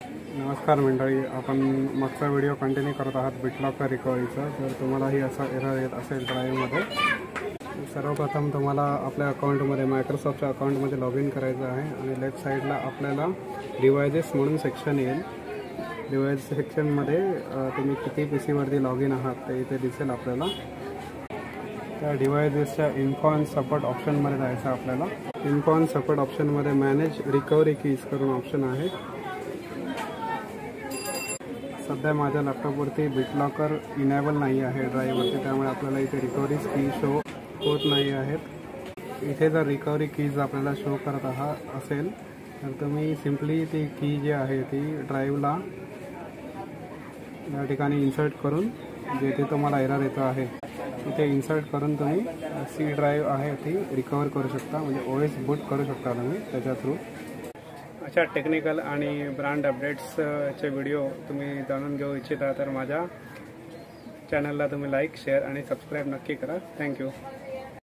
नमस्कार मंडळी, आपण मागचा व्हिडिओ कंटिन्यू करत आहात बिटलॉकर रिकव्हरीचा। जर तुम्हालाही असा एरर येत असेल ड्राईव्हमध्ये, सर्वप्रथम तुम्हाला आपल्या अकाउंटमध्ये मायक्रोसॉफ्टच्या अकाउंटमध्ये लॉग इन करायचं आहे आणि लेफ्ट साईडला आपल्याला डिव्हाइसेस म्हणून सेक्शन येईल। डिव्हाइस सेक्शनमध्ये तुम्ही किती पीसीवरती लॉग इन आहात ते इथे दिसेल आपल्याला। त्या डिव्हाइसेसच्या इन्फो अँड सपोर्ट ऑप्शनमध्ये जायचं आपल्याला। इन्फो अँड सपोर्ट ऑप्शनमध्ये मॅनेज रिकव्हरी कीज करून ऑप्शन आहे। सध्या माझ्या लॅपटॉपवरती बिटलॉकर इनेबल नाही आहे ड्राईव्हवरती, त्यामुळे आपल्याला इथे रिकव्हरी की शो होत नाही आहेत। इथे जर रिकव्हरी कीज आपल्याला शो करत असेल तर तुम्ही सिम्पली ती की जी आहे ती ड्राईव्हला या ठिकाणी इन्सर्ट करून, जेथे तुम्हाला एरर येतो आहे तिथे इन्सर्ट करून तुम्ही सी ड्राईव्ह आहे ती रिकवर करू शकता, म्हणजे ओएस बूट करू शकता तुम्ही त्याच्या थ्रू। अशा टेक्निकल आणि ब्रँड अपडेट्सचे व्हिडिओ तुम्ही जाणून घेऊ इच्छिता तर माझ्या चॅनलला तुम्ही लाईक, शेअर आणि सबस्क्राईब नक्की करा। थँक्यू।